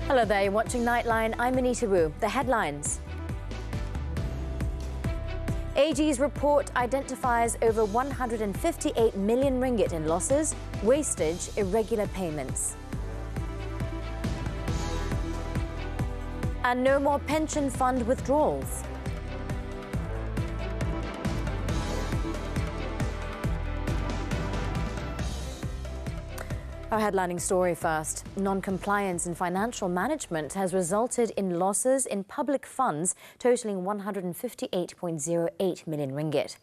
Hello there, you're watching Nightline. I'm Anita Wu. The headlines. AG's report identifies over 158 million ringgit in losses, wastage, irregular payments. And no more pension fund withdrawals. Our headlining story first. Non-compliance in financial management has resulted in losses in public funds totaling 158.08 million ringgit.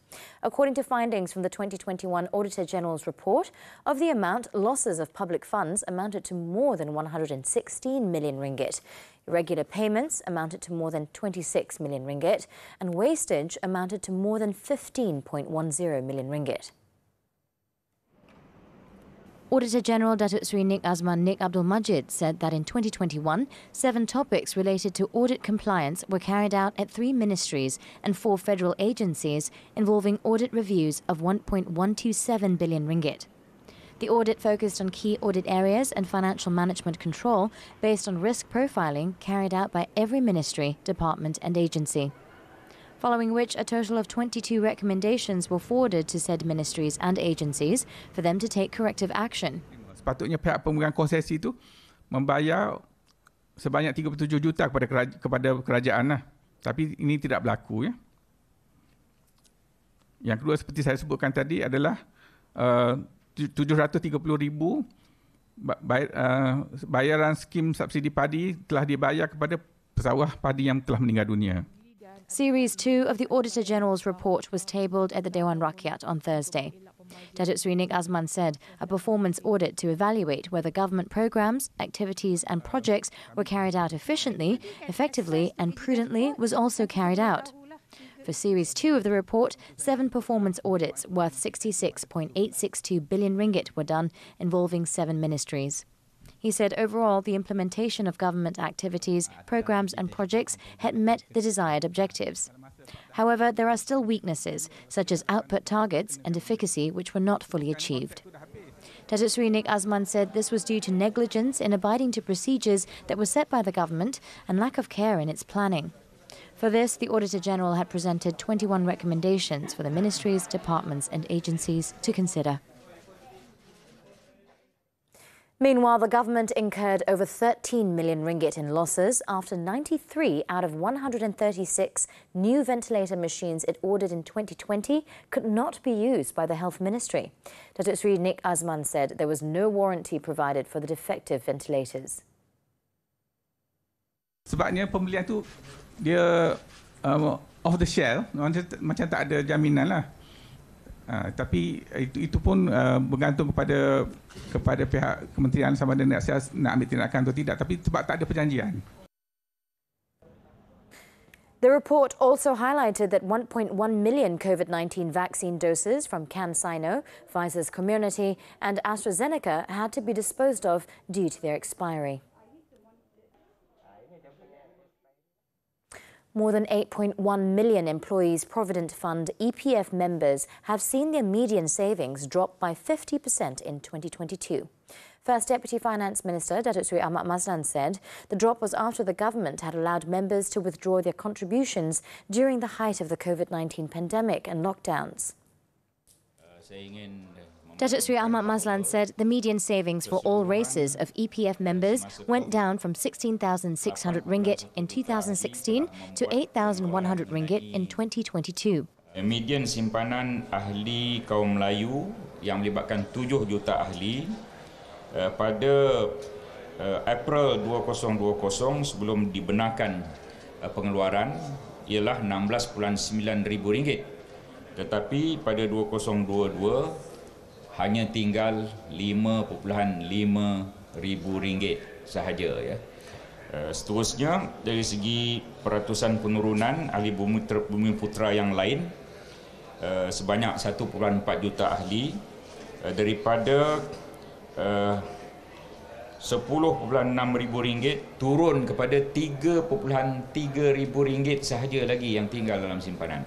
According to findings from the 2021 Auditor General's report, of the amount, losses of public funds amounted to more than 116 million ringgit. Irregular payments amounted to more than 26 million ringgit, and wastage amounted to more than 15.10 million ringgit. Auditor General Datuk Seri Nik Azman Nik Abdul Majid said that in 2021, 7 topics related to audit compliance were carried out at 3 ministries and 4 federal agencies, involving audit reviews of 1.127 billion ringgit. The audit focused on key audit areas and financial management control based on risk profiling carried out by every ministry, department and agency. Following which, a total of 22 recommendations were forwarded to said ministries and agencies for them to take corrective action. Sepatutnya pihak pemegang konsesi itu membayar sebanyak 37 juta kepada kerajaan lah. Tapi ini tidak berlaku ya. Yang kedua seperti saya sebutkan tadi adalah 730,000 bayaran skim subsidi padi telah dibayar kepada pesawah padi yang telah meninggal dunia. Series 2 of the Auditor General's report was tabled at the Dewan Rakyat on Thursday. Datuk Seri Nik Azman said a performance audit to evaluate whether government programs, activities and projects were carried out efficiently, effectively and prudently was also carried out. For Series 2 of the report, 7 performance audits worth 66.862 billion ringgit were done, involving 7 ministries. He said overall the implementation of government activities, programs and projects had met the desired objectives. However, there are still weaknesses, such as output targets and efficacy, which were not fully achieved. Datuk Seri Nik Azman said this was due to negligence in abiding to procedures that were set by the government and lack of care in its planning. For this, the Auditor General had presented 21 recommendations for the ministries, departments and agencies to consider. Meanwhile, the government incurred over 13 million ringgit in losses after 93 out of 136 new ventilator machines it ordered in 2020 could not be used by the Health Ministry. Datuk Seri Nik Azman said there was no warranty provided for the defective ventilators. Sebabnya pembelian tu dia off the shelf, macam tak ada jaminan lah. Tapi itu pun bergantung kepada pihak kementerian sama ada nak ambil tindakan atau tidak, tapi sebab tak ada perjanjian. The report also highlighted that 1.1 million COVID-19 vaccine doses from CanSino, Pfizer's Community and AstraZeneca had to be disposed of due to their expiry. More than 8.1 million employees Provident Fund EPF members have seen their median savings drop by 50% in 2022. First Deputy Finance Minister Datuk Seri Ahmad Mazlan said the drop was after the government had allowed members to withdraw their contributions during the height of the COVID-19 pandemic and lockdowns. Datuk Seri Ahmad Mazlan said the median savings for all races of EPF members went down from 16,600 ringgit in 2016 to 8,100 ringgit in 2022. Median simpanan ahli kaum Melayu yang melibatkan 7 juta ahli pada April 2020 sebelum dibenarkan pengeluaran ialah 16.9 ribu ringgit. Tetapi pada 2022 hanya tinggal 5.5 ribu ringgit sahaja ya. Seterusnya dari segi peratusan penurunan ahli bumi putera yang lain sebanyak 1.4 juta ahli daripada 10.6 ribu ringgit turun kepada 3.3 ribu ringgit sahaja lagi yang tinggal dalam simpanan.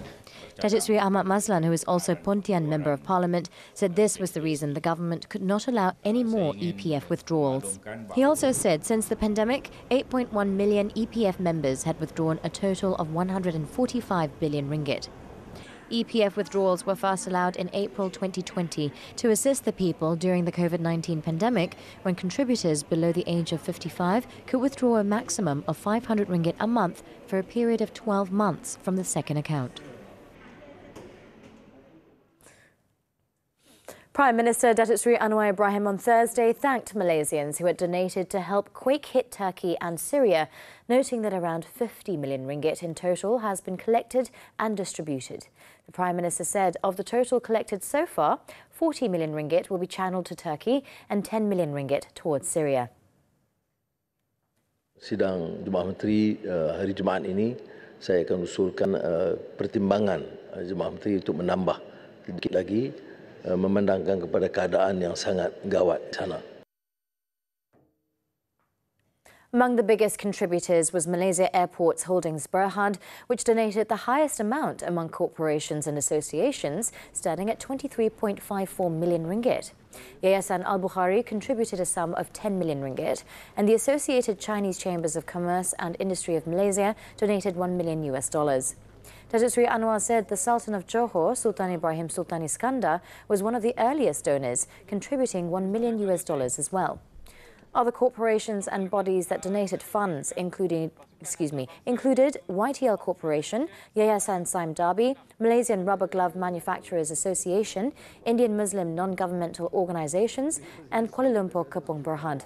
Datuk Seri Ahmad Mazlan, who is also Pontian Member of Parliament, said this was the reason the government could not allow any more EPF withdrawals. He also said since the pandemic, 8.1 million EPF members had withdrawn a total of 145 billion ringgit. EPF withdrawals were first allowed in April 2020 to assist the people during the COVID-19 pandemic, when contributors below the age of 55 could withdraw a maximum of 500 ringgit a month for a period of 12 months from the second account. Prime Minister Datuk Seri Anwar Ibrahim on Thursday thanked Malaysians who had donated to help quake-hit Turkey and Syria, noting that around 50 million ringgit in total has been collected and distributed. The Prime Minister said of the total collected so far, 40 million ringgit will be channelled to Turkey and 10 million ringgit towards Syria. Sidang Jemaah Menteri hari Jumaat ini, saya akan usulkan pertimbangan Jemaah Menteri untuk menambah sedikit lagi, memandangkan kepada keadaan yang sangat gawat di sana. Among the biggest contributors was Malaysia Airports Holdings Berhad, which donated the highest amount among corporations and associations, standing at 23.54 million ringgit. Yayasan Al-Bukhari contributed a sum of 10 million ringgit, and the Associated Chinese Chambers of Commerce and Industry of Malaysia donated $1 million. Datuk Seri Anwar said the Sultan of Johor, Sultan Ibrahim Sultan Iskandar, was one of the earliest donors, contributing $1 million as well. Other corporations and bodies that donated funds included YTL Corporation, Yayasan Saim Darby, Malaysian Rubber Glove Manufacturers Association, Indian Muslim non-governmental organisations, and Kuala Lumpur Kepong Berhad.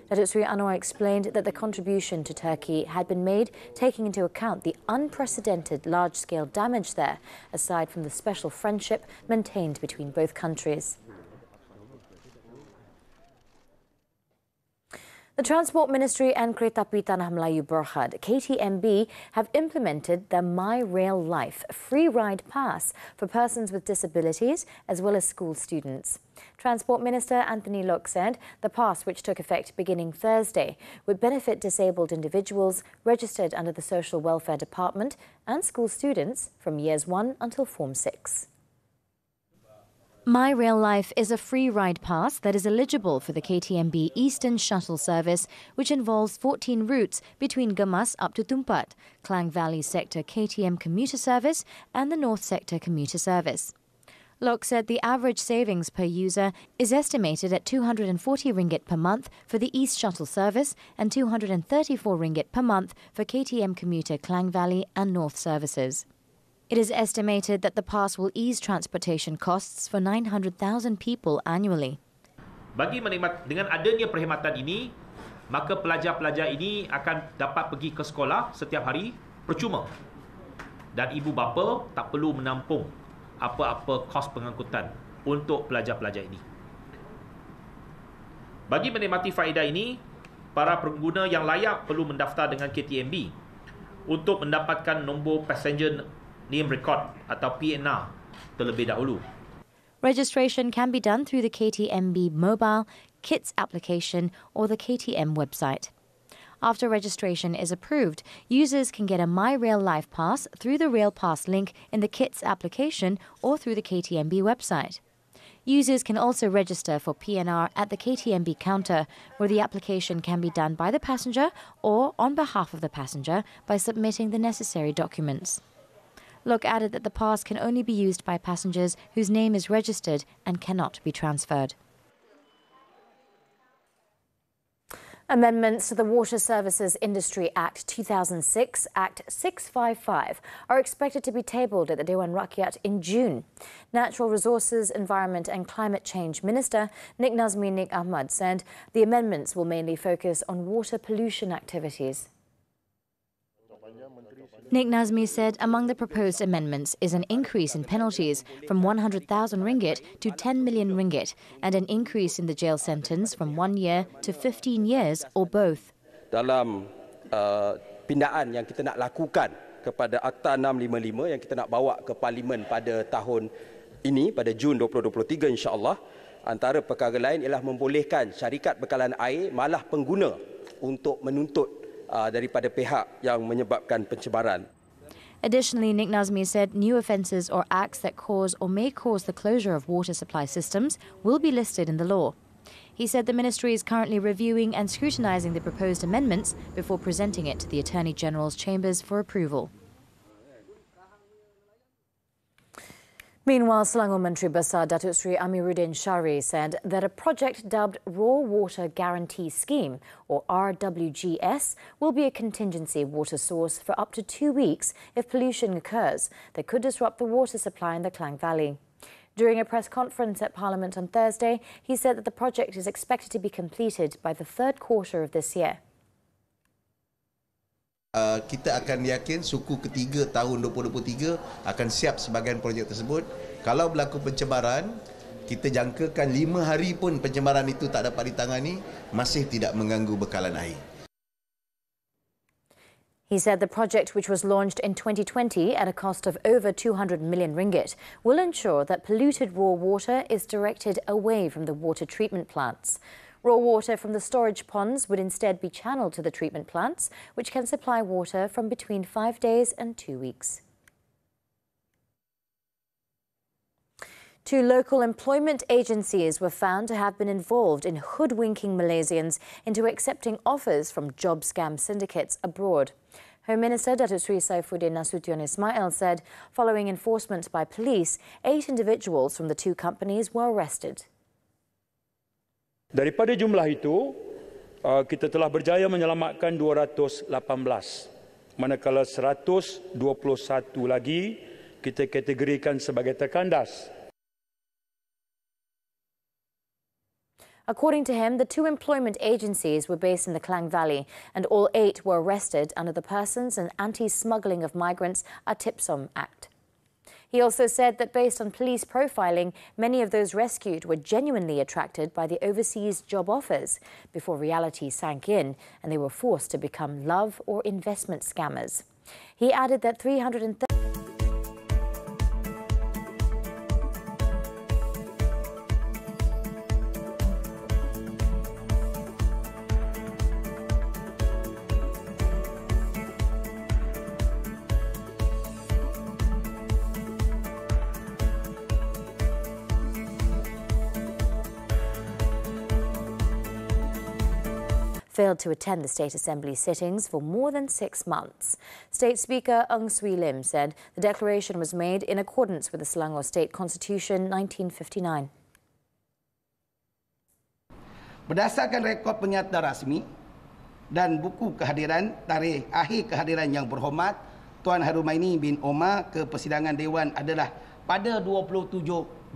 Datuk Seri Anwar explained that the contribution to Turkey had been made taking into account the unprecedented large-scale damage there, aside from the special friendship maintained between both countries. The Transport Ministry and Kereta Api Tanah Melayu Berhad, KTMB, have implemented the My Rail Life free ride pass for persons with disabilities as well as school students. Transport Minister Anthony Loke said the pass, which took effect beginning Thursday, would benefit disabled individuals registered under the Social Welfare Department and school students from Years 1 until Form 6. My Rail Life is a free ride pass that is eligible for the KTMB Eastern Shuttle Service, which involves 14 routes between Gemas up to Tumpat, Klang Valley Sector KTM Commuter Service and the North Sector Commuter Service. Lok said the average savings per user is estimated at 240 ringgit per month for the East Shuttle Service and 234 ringgit per month for KTM Commuter Klang Valley and North services. It is estimated that the pass will ease transportation costs for 900,000 people annually. Bagi menikmati, dengan adanya perkhidmatan ini, maka pelajar-pelajar ini akan dapat pergi ke sekolah setiap hari percuma. Dan ibu bapa tak perlu menampung apa-apa kos pengangkutan untuk pelajar-pelajar ini. Bagi menikmati faedah ini, para pengguna yang layak perlu mendaftar dengan KTMB untuk mendapatkan nombor passenger name record atau PNR terlebih dahulu. Registration can be done through the KTMB mobile, KITS application or the KTM website. After registration is approved, users can get a My Rail Life Pass through the Rail Pass link in the KITS application or through the KTMB website. Users can also register for PNR at the KTMB counter, where the application can be done by the passenger or on behalf of the passenger by submitting the necessary documents. Lok added that the pass can only be used by passengers whose name is registered and cannot be transferred. Amendments to the Water Services Industry Act 2006, Act 655, are expected to be tabled at the Dewan Rakyat in June. Natural Resources, Environment and Climate Change Minister Nik Nazmi Nik Ahmad said the amendments will mainly focus on water pollution activities. Nik Nazmi said among the proposed amendments is an increase in penalties from 100,000 ringgit to 10 million ringgit and an increase in the jail sentence from 1 year to 15 years or both. Dalam pindaan yang kita nak lakukan kepada Akta 655 yang kita nak bawa ke Parlimen pada tahun ini, pada Jun 2023 insya-Allah, antara perkara lain ialah membolehkan syarikat bekalan air malah pengguna untuk menuntut daripada pihak yang menyebabkan pencemaran. Additionally, Nick Nazmi said new offences or acts that cause or may cause the closure of water supply systems will be listed in the law. He said the ministry is currently reviewing and scrutinising the proposed amendments before presenting it to the Attorney General's chambers for approval. Meanwhile, Selangor Menteri Besar Datuk Seri Amiruddin Shari said that a project dubbed Raw Water Guarantee Scheme, or RWGS, will be a contingency water source for up to 2 weeks if pollution occurs that could disrupt the water supply in the Klang Valley. During a press conference at Parliament on Thursday, he said that the project is expected to be completed by the third quarter of this year. Kita akan yakin suku ketiga tahun 2023 akan siap sebahagian projek tersebut. Kalau berlaku pencemaran, kita jangkakan 5 hari pun pencemaran itu tak dapat ditangani, masih tidak mengganggu bekalan air. He said the project, which was launched in 2020 at a cost of over 200 million ringgit, will ensure that polluted raw water is directed away from the water treatment plants. Raw water from the storage ponds would instead be channeled to the treatment plants, which can supply water from between 5 days and 2 weeks. 2 local employment agencies were found to have been involved in hoodwinking Malaysians into accepting offers from job scam syndicates abroad. Home Minister Datuk Seri Saifuddin Nasution Ismail said, following enforcement by police, 8 individuals from the 2 companies were arrested. Daripada jumlah itu, kita telah berjaya menyelamatkan 218, manakala 121 lagi kita kategorikan sebagai terkandas. According to him, the 2 employment agencies were based in the Klang Valley, and all 8 were arrested under the Persons and Anti-Smuggling of Migrants (ATIPSOM) Act. He also said that based on police profiling, many of those rescued were genuinely attracted by the overseas job offers before reality sank in and they were forced to become love or investment scammers. He added that 330 failed to attend the State Assembly sittings for more than 6 months. State Speaker Ng Swee Lim said the declaration was made in accordance with the Selangor State Constitution 1959. Berdasarkan rekod penyata rasmi dan buku kehadiran, tarikh akhir kehadiran yang berhormat Tuan Harumaini bin Omar ke persidangan Dewan adalah pada 27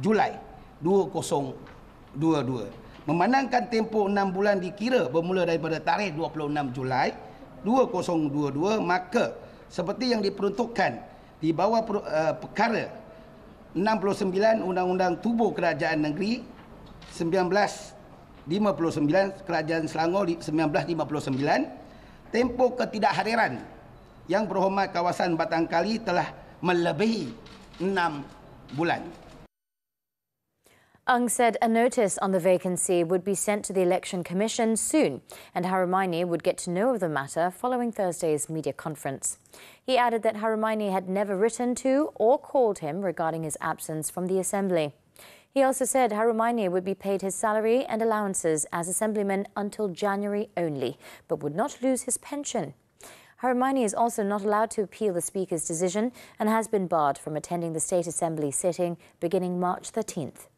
Julai 2022. Memandangkan tempoh 6 bulan dikira bermula daripada tarikh 26 Julai 2022, maka seperti yang diperuntukkan di bawah perkara 69 Undang-Undang Tubuh Kerajaan Negeri 1959, Kerajaan Selangor 1959, tempoh ketidakhadiran Yang Berhormat Kawasan Batang Kali telah melebihi 6 bulan. Ng said a notice on the vacancy would be sent to the Election Commission soon, and Harumaini would get to know of the matter following Thursday's media conference. He added that Harumaini had never written to or called him regarding his absence from the Assembly. He also said Harumaini would be paid his salary and allowances as Assemblyman until January only, but would not lose his pension. Harumaini is also not allowed to appeal the Speaker's decision and has been barred from attending the State Assembly sitting beginning March 13th.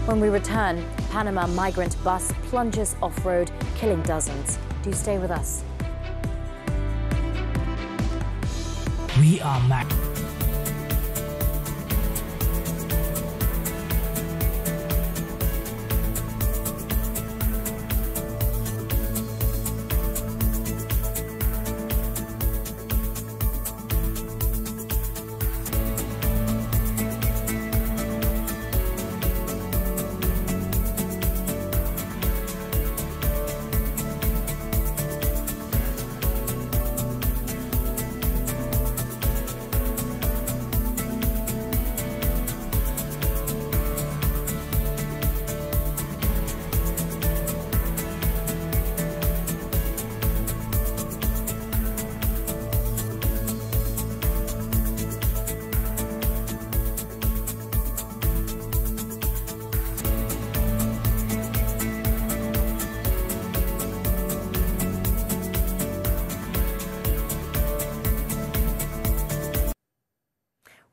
When we return, Panama migrant bus plunges off-road, killing dozens. Do stay with us. We are Mac.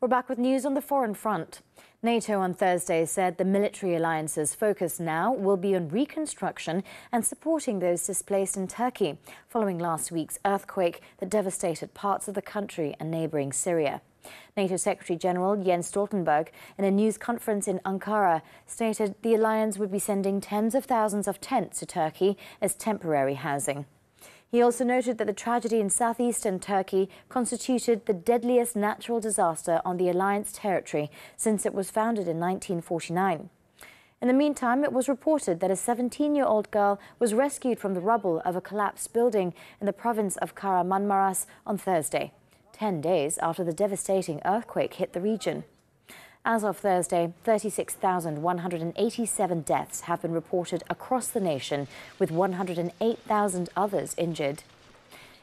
We're back with news on the foreign front. NATO on Thursday said the military alliance's focus now will be on reconstruction and supporting those displaced in Turkey following last week's earthquake that devastated parts of the country and neighbouring Syria. NATO Secretary-General Jens Stoltenberg, in a news conference in Ankara, stated the alliance would be sending tens of thousands of tents to Turkey as temporary housing. He also noted that the tragedy in southeastern Turkey constituted the deadliest natural disaster on the alliance territory since it was founded in 1949. In the meantime, it was reported that a 17-year-old girl was rescued from the rubble of a collapsed building in the province of Kahramanmaras on Thursday, 10 days after the devastating earthquake hit the region. As of Thursday, 36,187 deaths have been reported across the nation, with 108,000 others injured.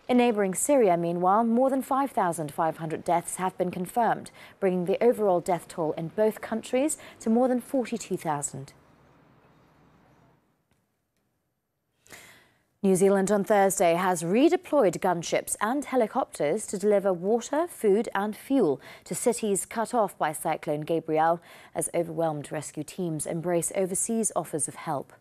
In neighbouring Syria, meanwhile, more than 5,500 deaths have been confirmed, bringing the overall death toll in both countries to more than 42,000. New Zealand on Thursday has redeployed gunships and helicopters to deliver water, food and fuel to cities cut off by Cyclone Gabrielle as overwhelmed rescue teams embrace overseas offers of help.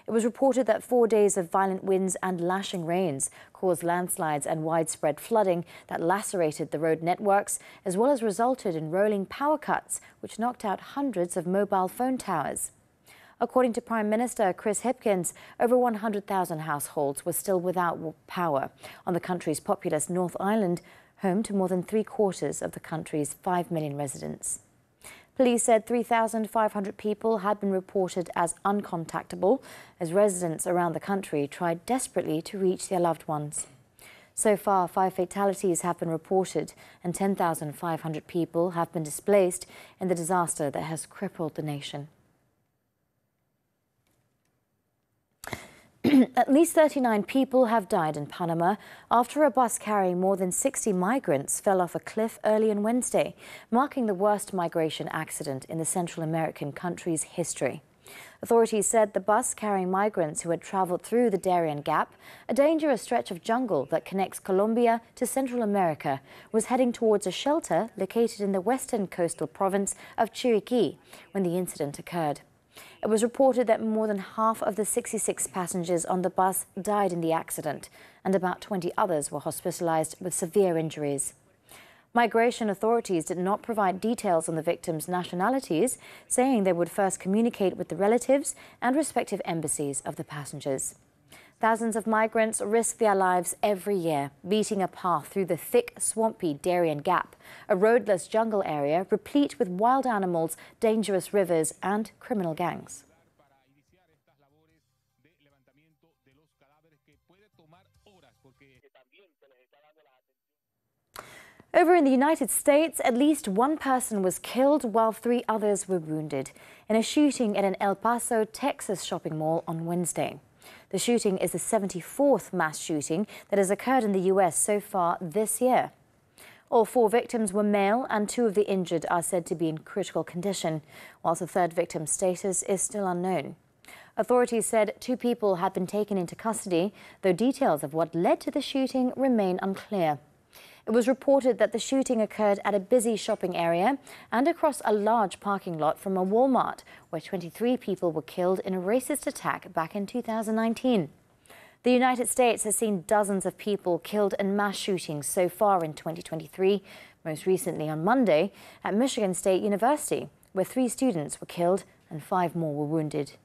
It was reported that 4 days of violent winds and lashing rains caused landslides and widespread flooding that lacerated the road networks, as well as resulted in rolling power cuts, which knocked out hundreds of mobile phone towers. According to Prime Minister Chris Hipkins, over 100,000 households were still without power on the country's populous North Island, home to more than three-quarters of the country's 5 million residents. Police said 3,500 people had been reported as uncontactable as residents around the country tried desperately to reach their loved ones. So far, 5 fatalities have been reported and 10,500 people have been displaced in the disaster that has crippled the nation. At least 39 people have died in Panama after a bus carrying more than 60 migrants fell off a cliff early on Wednesday, marking the worst migration accident in the Central American country's history. Authorities said the bus carrying migrants who had travelled through the Darien Gap, a dangerous stretch of jungle that connects Colombia to Central America, was heading towards a shelter located in the western coastal province of Chiriquí when the incident occurred. It was reported that more than half of the 66 passengers on the bus died in the accident, and about 20 others were hospitalized with severe injuries. Migration authorities did not provide details on the victims' nationalities, saying they would first communicate with the relatives and respective embassies of the passengers. Thousands of migrants risk their lives every year, beating a path through the thick, swampy Darien Gap, a roadless jungle area replete with wild animals, dangerous rivers and criminal gangs. Over in the United States, at least one person was killed while 3 others were wounded in a shooting at an El Paso, Texas shopping mall on Wednesday. The shooting is the 74th mass shooting that has occurred in the U.S. so far this year. All 4 victims were male and 2 of the injured are said to be in critical condition, whilst the 3rd victim's status is still unknown. Authorities said 2 people had been taken into custody, though details of what led to the shooting remain unclear. It was reported that the shooting occurred at a busy shopping area and across a large parking lot from a Walmart, where 23 people were killed in a racist attack back in 2019. The United States has seen dozens of people killed in mass shootings so far in 2023, most recently on Monday at Michigan State University, where 3 students were killed and 5 more were wounded.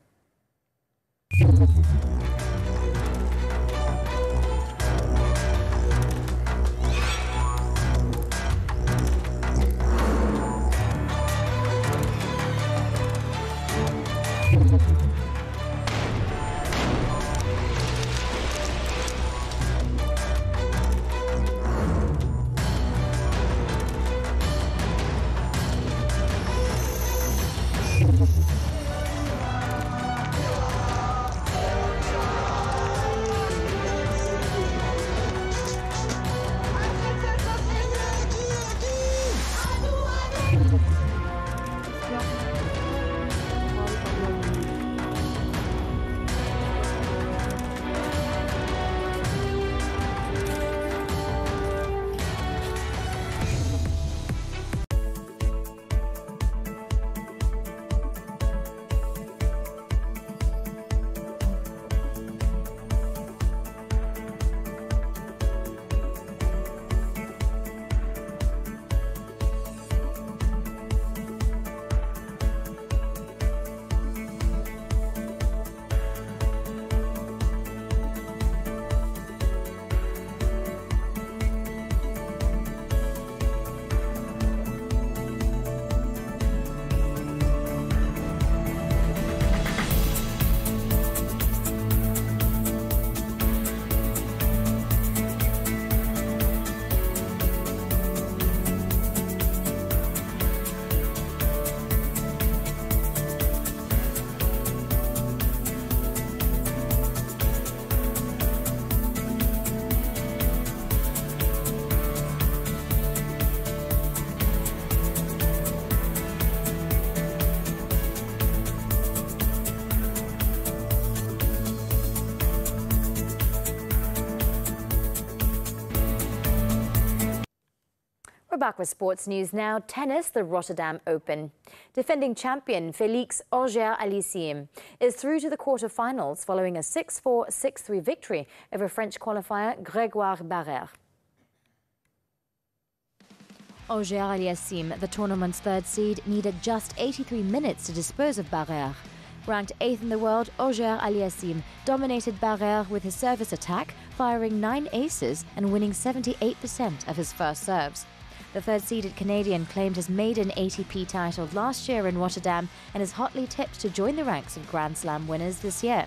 back with sports news now. Tennis, the Rotterdam Open. Defending champion Félix Auger-Aliassime is through to the quarter-finals following a 6-4, 6-3 victory over French qualifier Grégoire Barrère. Auger-Aliassime, the tournament's third seed, needed just 83 minutes to dispose of Barrère. Ranked 8th in the world, Auger-Aliassime dominated Barrère with his service attack, firing 9 aces and winning 78% of his first serves. The third-seeded Canadian claimed his maiden ATP title last year in Rotterdam and is hotly tipped to join the ranks of Grand Slam winners this year.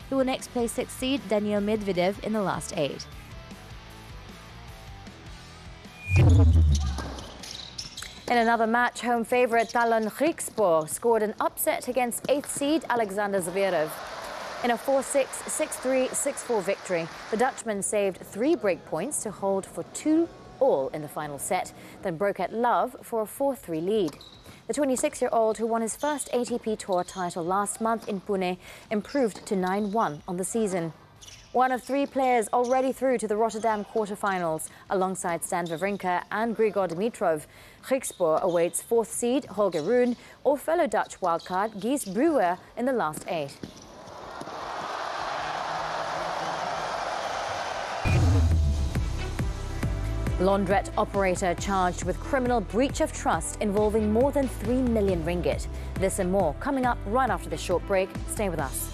He will next play 6th seed Daniil Medvedev in the last 8. In another match, home favourite Talon Griekspoor scored an upset against 8th seed Alexander Zverev. In a 4-6, 6-3, 6-4 victory, the Dutchman saved 3 break points to hold for 2-all in the final set, then broke at love for a 4-3 lead. The 26-year-old, who won his first ATP Tour title last month in Pune, improved to 9-1 on the season. One of 3 players already through to the Rotterdam quarterfinals, alongside Stan Wawrinka and Grigor Dimitrov. Griekspoor awaits 4th seed Holger Rune or fellow Dutch wildcard Guys Breuer in the last 8. Laundrette operator charged with criminal breach of trust involving more than 3 million ringgit. This and more coming up right after this short break. Stay with us.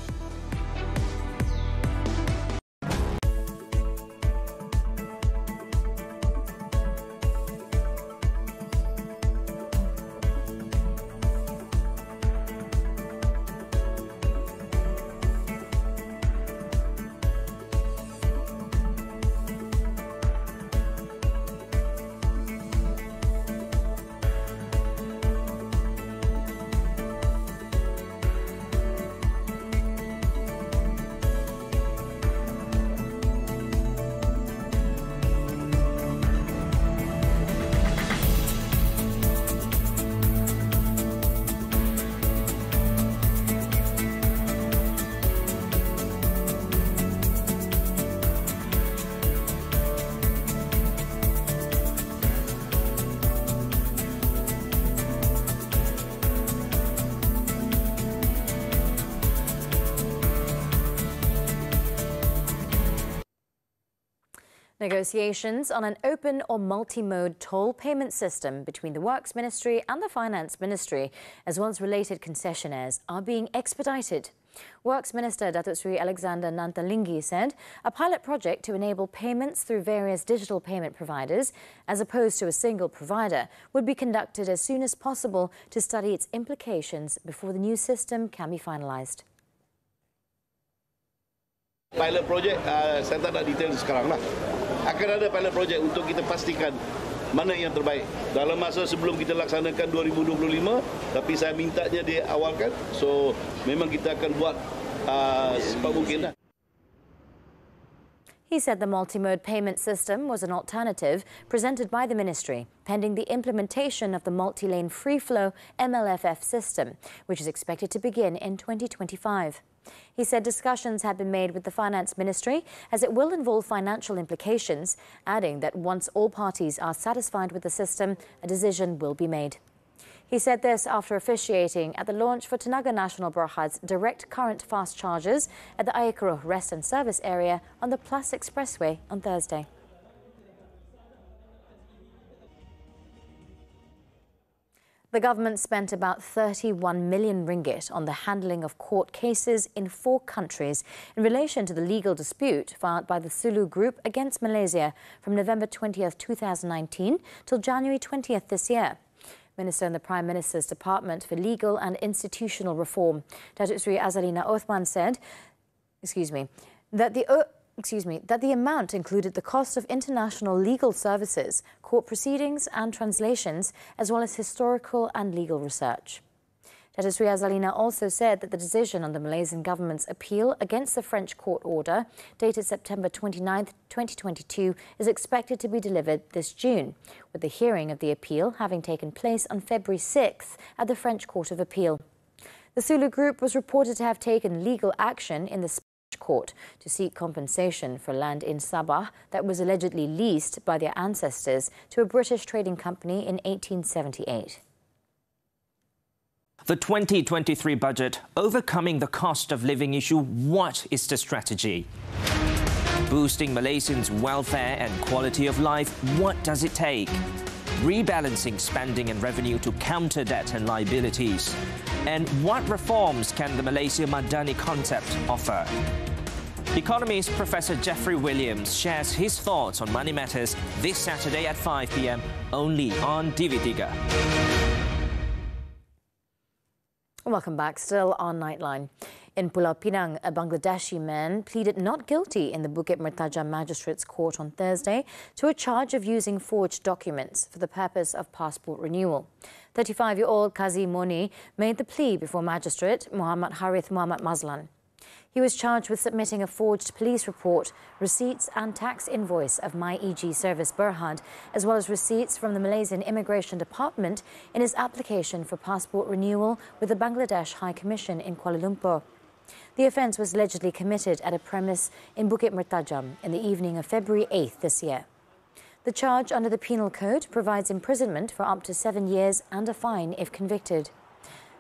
Negotiations on an open or multi-mode toll payment system between the Works Ministry and the Finance Ministry, as well as related concessionaires, are being expedited. Works Minister Datuk Seri Alexander Nantalinggi said a pilot project to enable payments through various digital payment providers, as opposed to a single provider, would be conducted as soon as possible to study its implications before the new system can be finalised. Pilot project, saya tak nak detail sekarang lah. Akan ada pilot project untuk kita pastikan mana yang terbaik. Dalam masa sebelum kita laksanakan 2025, tapi saya mintanya diawalkan. So, memang kita akan buat secepat mungkin lah. He said the multi-mode payment system was an alternative presented by the ministry, pending the implementation of the multi-lane free-flow MLFF system, which is expected to begin in 2025. He said discussions had been made with the Finance Ministry as it will involve financial implications, adding that once all parties are satisfied with the system, a decision will be made. He said this after officiating at the launch for Tenaga Nasional Berhad's direct current fast chargers at the Ayakuro Rest and Service area on the Plus Expressway on Thursday. The government spent about 31 million ringgit on the handling of court cases in 4 countries in relation to the legal dispute filed by the Sulu Group against Malaysia from November 20th, 2019 till January 20th this year. Minister in the Prime Minister's Department for Legal and Institutional Reform, Datuk Seri Azalina Othman said, that the amount included the cost of international legal services, court proceedings and translations, as well as historical and legal research. Datuk Seri Azalina also said that the decision on the Malaysian government's appeal against the French court order, dated September 29, 2022, is expected to be delivered this June, with the hearing of the appeal having taken place on February 6th at the French Court of Appeal. The Sulu Group was reported to have taken legal action in the Spanish court to seek compensation for land in Sabah that was allegedly leased by their ancestors to a British trading company in 1878. The 2023 budget, overcoming the cost of living issue, what is the strategy? Boosting Malaysians' welfare and quality of life, what does it take? Rebalancing spending and revenue to counter debt and liabilities. And what reforms can the Malaysia Madani concept offer? Economist Professor Jeffrey Williams shares his thoughts on money matters this Saturday at 5 p.m. only on TV3. Welcome back. Still on Nightline. In Pulau Pinang, a Bangladeshi man pleaded not guilty in the Bukit Mertajam Magistrates Court on Thursday to a charge of using forged documents for the purpose of passport renewal. 35-year-old Kazi Moni made the plea before Magistrate Muhammad Harith Muhammad Mazlan. He was charged with submitting a forged police report, receipts and tax invoice of MyEG Service Berhad, as well as receipts from the Malaysian Immigration Department in his application for passport renewal with the Bangladesh High Commission in Kuala Lumpur. The offence was allegedly committed at a premise in Bukit Mertajam in the evening of February 8th this year. The charge under the Penal Code provides imprisonment for up to 7 years and a fine if convicted.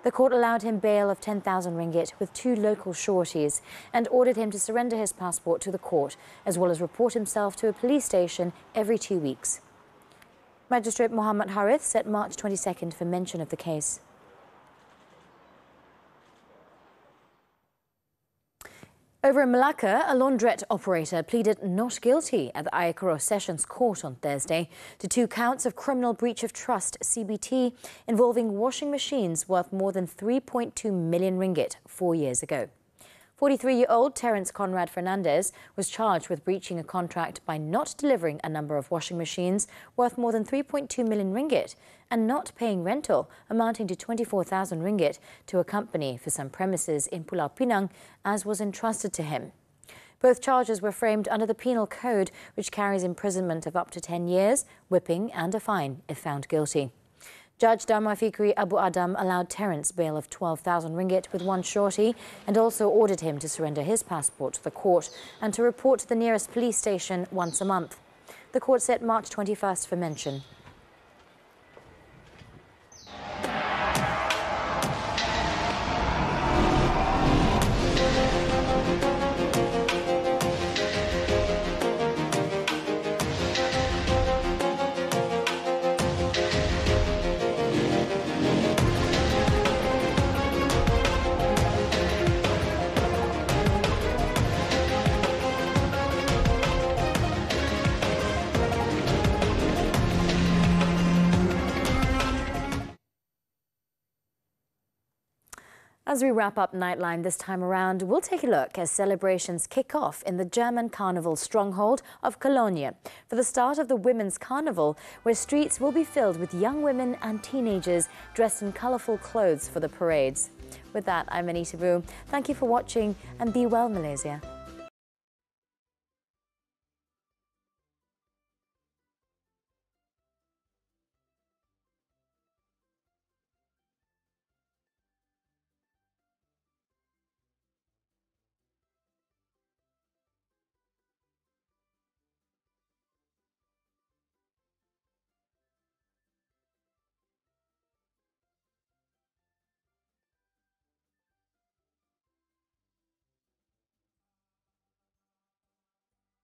The court allowed him bail of 10,000 ringgit with 2 local sureties and ordered him to surrender his passport to the court, as well as report himself to a police station every 2 weeks. Magistrate Muhammad Harith set March 22nd for mention of the case. Over in Malacca, a laundrette operator pleaded not guilty at the Ayakoro Sessions Court on Thursday to 2 counts of criminal breach of trust (CBT) involving washing machines worth more than 3.2 million ringgit 4 years ago. 43-year-old Terence Conrad Fernandez was charged with breaching a contract by not delivering a number of washing machines worth more than 3.2 million ringgit and not paying rental amounting to 24,000 ringgit to a company for some premises in Pulau Pinang, as was entrusted to him. Both charges were framed under the Penal Code, which carries imprisonment of up to 10 years, whipping and a fine if found guilty. Judge Dharma Fikri Abu Adam allowed Terence bail of 12,000 ringgit with 1 shorty and also ordered him to surrender his passport to the court and to report to the nearest police station once a month. The court set March 21st for mention. As we wrap up Nightline this time around, we'll take a look as celebrations kick off in the German carnival stronghold of Cologne for the start of the Women's Carnival, where streets will be filled with young women and teenagers dressed in colourful clothes for the parades. With that, I'm Anita Boo. Thank you for watching and be well, Malaysia.